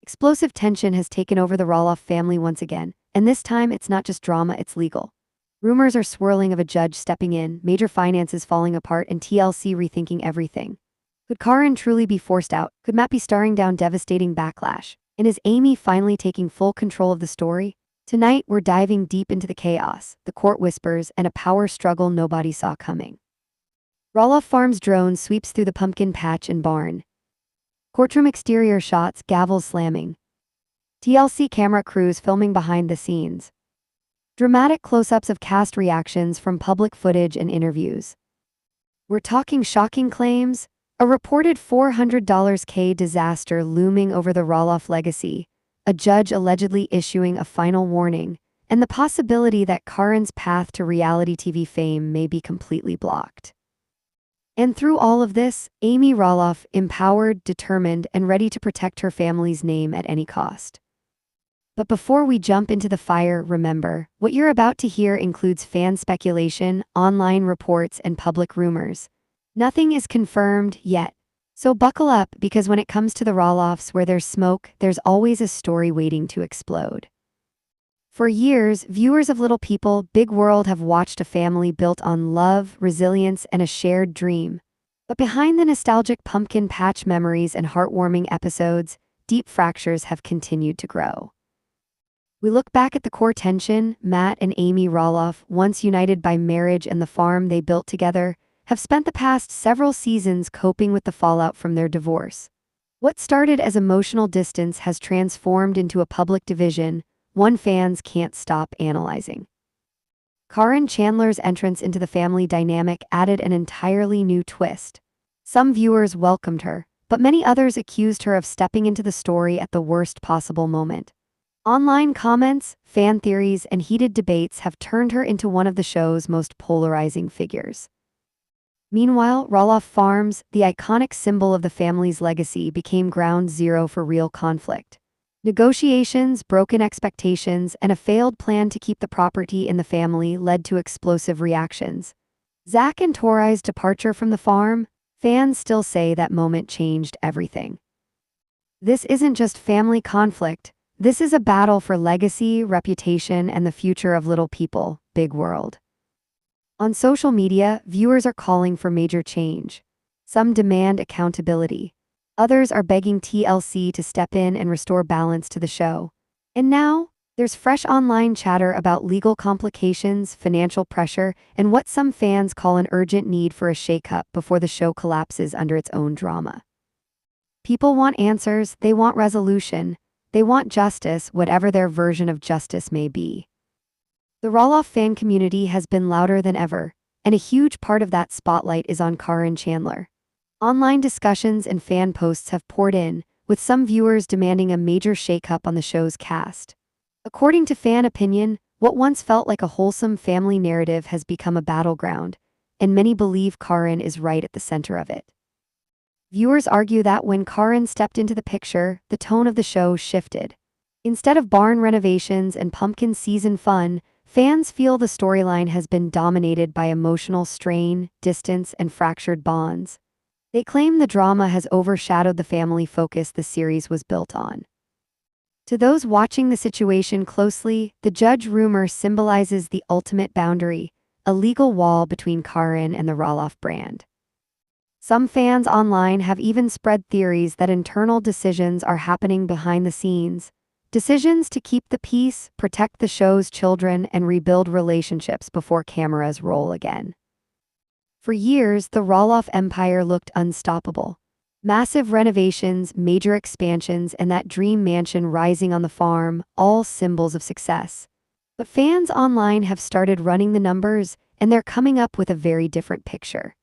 Explosive tension has taken over the Roloff family once again, and this time it's not just drama, it's legal. Rumors are swirling of a judge stepping in, major finances falling apart, and TLC rethinking everything. Could Caryn truly be forced out? Could Matt be staring down devastating backlash? And is Amy finally taking full control of the story? Tonight, we're diving deep into the chaos, the court whispers, and a power struggle nobody saw coming. Roloff Farms drone sweeps through the pumpkin patch and barn. Courtroom exterior shots, gavels slamming. TLC camera crews filming behind the scenes. Dramatic close-ups of cast reactions from public footage and interviews. We're talking shocking claims, a reported $400K disaster looming over the Roloff legacy, a judge allegedly issuing a final warning, and the possibility that Caryn's path to reality TV fame may be completely blocked. And through all of this, Amy Roloff, empowered, determined, and ready to protect her family's name at any cost. But before we jump into the fire, remember, what you're about to hear includes fan speculation, online reports, and public rumors. Nothing is confirmed yet. So buckle up, because when it comes to the Roloffs, where there's smoke, there's always a story waiting to explode. For years, viewers of Little People, Big World have watched a family built on love, resilience, and a shared dream. But behind the nostalgic pumpkin patch memories and heartwarming episodes, deep fractures have continued to grow. We look back at the core tension. Matt and Amy Roloff, once united by marriage and the farm they built together, have spent the past several seasons coping with the fallout from their divorce. What started as emotional distance has transformed into a public division, one fans can't stop analyzing. Caryn Chandler's entrance into the family dynamic added an entirely new twist. Some viewers welcomed her, but many others accused her of stepping into the story at the worst possible moment. Online comments, fan theories, and heated debates have turned her into one of the show's most polarizing figures. Meanwhile, Roloff Farms, the iconic symbol of the family's legacy, became ground zero for real conflict. Negotiations, broken expectations, and a failed plan to keep the property in the family led to explosive reactions. Zach and Tori's departure from the farm, fans still say that moment changed everything. This isn't just family conflict, this is a battle for legacy, reputation, and the future of Little People, Big World. On social media, viewers are calling for major change. Some demand accountability. Others are begging TLC to step in and restore balance to the show. And now, there's fresh online chatter about legal complications, financial pressure, and what some fans call an urgent need for a shakeup before the show collapses under its own drama. People want answers, they want resolution, they want justice, whatever their version of justice may be. The Roloff fan community has been louder than ever, and a huge part of that spotlight is on Caryn Chandler. Online discussions and fan posts have poured in, with some viewers demanding a major shakeup on the show's cast. According to fan opinion, what once felt like a wholesome family narrative has become a battleground, and many believe Caryn is right at the center of it. Viewers argue that when Caryn stepped into the picture, the tone of the show shifted. Instead of barn renovations and pumpkin season fun, fans feel the storyline has been dominated by emotional strain, distance, and fractured bonds. They claim the drama has overshadowed the family focus the series was built on. To those watching the situation closely, the judge rumor symbolizes the ultimate boundary, a legal wall between Caryn and the Roloff brand. Some fans online have even spread theories that internal decisions are happening behind the scenes, decisions to keep the peace, protect the show's children, and rebuild relationships before cameras roll again. For years, the Roloff empire looked unstoppable. Massive renovations, major expansions, and that dream mansion rising on the farm, all symbols of success. But fans online have started running the numbers, and they're coming up with a very different picture.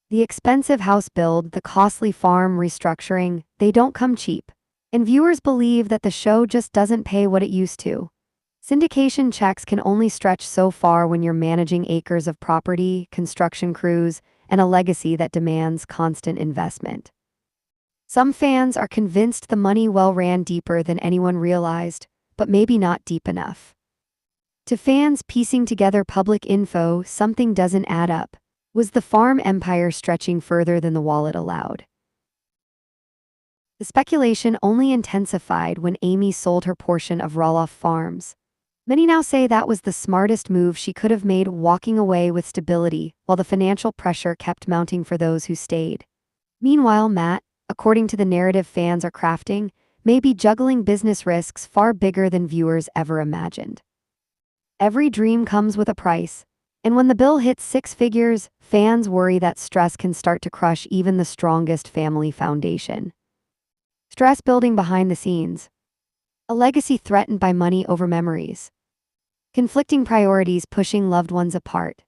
The expensive house build, the costly farm restructuring, they don't come cheap. And viewers believe that the show just doesn't pay what it used to. Syndication checks can only stretch so far when you're managing acres of property, construction crews, and a legacy that demands constant investment. Some fans are convinced the money well ran deeper than anyone realized, but maybe not deep enough. To fans piecing together public info, something doesn't add up. Was the farm empire stretching further than the wallet allowed? The speculation only intensified when Amy sold her portion of Roloff Farms. Many now say that was the smartest move she could have made, walking away with stability, while the financial pressure kept mounting for those who stayed. Meanwhile, Matt, according to the narrative fans are crafting, may be juggling business risks far bigger than viewers ever imagined. Every dream comes with a price, and when the bill hits six figures, fans worry that stress can start to crush even the strongest family foundation. Stress building behind the scenes. A legacy threatened by money over memories. Conflicting priorities pushing loved ones apart.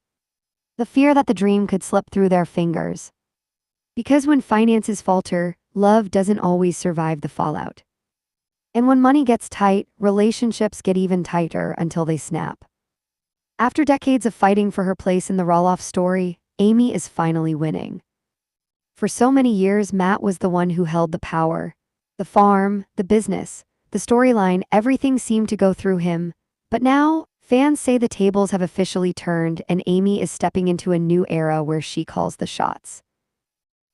The fear that the dream could slip through their fingers. Because when finances falter, love doesn't always survive the fallout. And when money gets tight, relationships get even tighter until they snap. After decades of fighting for her place in the Roloff story, Amy is finally winning. For so many years, Matt was the one who held the power. The farm, the business, the storyline, everything seemed to go through him. But now, fans say the tables have officially turned and Amy is stepping into a new era where she calls the shots.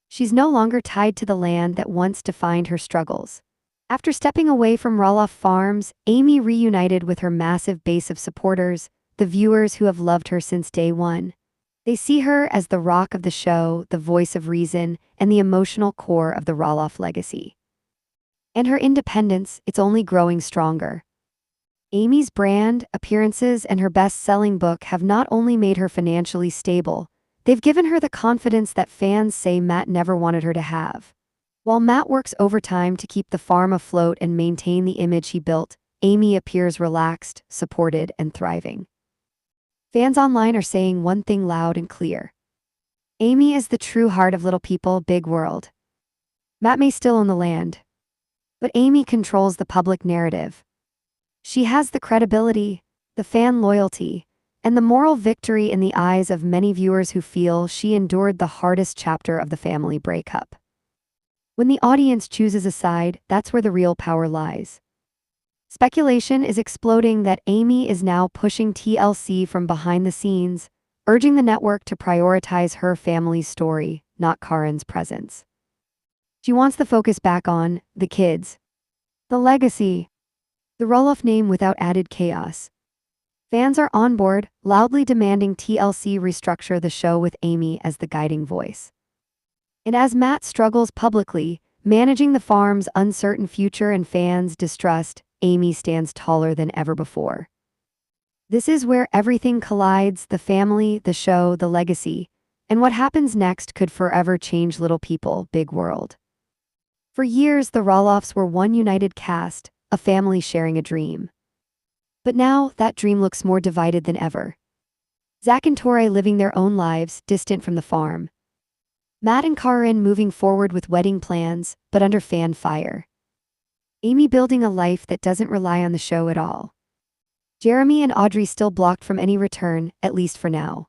She's no longer tied to the land that once defined her struggles. After stepping away from Roloff Farms, Amy reunited with her massive base of supporters, the viewers who have loved her since day one. They see her as the rock of the show, the voice of reason, and the emotional core of the Roloff legacy. And her independence, it's only growing stronger. Amy's brand, appearances, and her best-selling book have not only made her financially stable, they've given her the confidence that fans say Matt never wanted her to have. While Matt works overtime to keep the farm afloat and maintain the image he built, Amy appears relaxed, supported, and thriving. Fans online are saying one thing loud and clear. Amy is the true heart of Little People, Big World. Matt may still own the land, but Amy controls the public narrative. She has the credibility, the fan loyalty, and the moral victory in the eyes of many viewers who feel she endured the hardest chapter of the family breakup. When the audience chooses a side, that's where the real power lies. Speculation is exploding that Amy is now pushing TLC from behind the scenes, urging the network to prioritize her family's story, not Caryn's presence. She wants the focus back on the kids, the legacy, the Roloff name without added chaos. Fans are on board, loudly demanding TLC restructure the show with Amy as the guiding voice. And as Matt struggles publicly, managing the farm's uncertain future and fans' distrust, Amy stands taller than ever before. This is where everything collides: the family, the show, the legacy, and what happens next could forever change Little People, Big World. For years, the Roloffs were one united cast, a family sharing a dream. But now, that dream looks more divided than ever. Zach and Tori living their own lives, distant from the farm. Matt and Caryn moving forward with wedding plans, but under fan fire. Amy building a life that doesn't rely on the show at all. Jeremy and Audrey still blocked from any return, at least for now.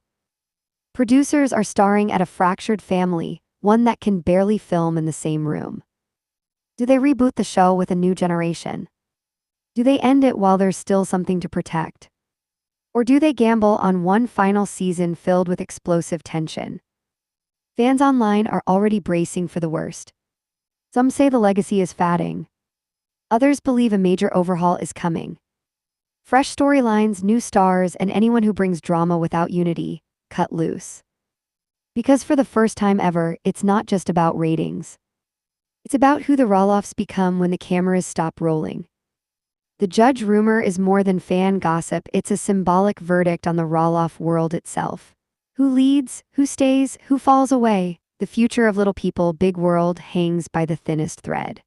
Producers are starring at a fractured family, one that can barely film in the same room. Do they reboot the show with a new generation? Do they end it while there's still something to protect? Or do they gamble on one final season filled with explosive tension? Fans online are already bracing for the worst. Some say the legacy is fading. Others believe a major overhaul is coming. Fresh storylines, new stars, and anyone who brings drama without unity, cut loose. Because for the first time ever, it's not just about ratings. It's about who the Roloffs become when the cameras stop rolling. The Judge rumor is more than fan gossip, it's a symbolic verdict on the Roloff world itself. Who leads, who stays, who falls away? The future of Little People, Big World hangs by the thinnest thread.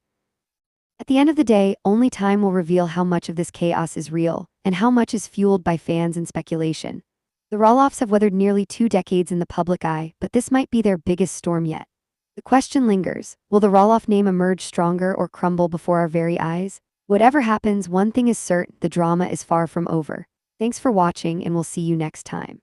At the end of the day, only time will reveal how much of this chaos is real, and how much is fueled by fans and speculation. The Roloffs have weathered nearly 2 decades in the public eye, but this might be their biggest storm yet. The question lingers: will the Roloff name emerge stronger or crumble before our very eyes? Whatever happens, one thing is certain: the drama is far from over. Thanks for watching, and we'll see you next time.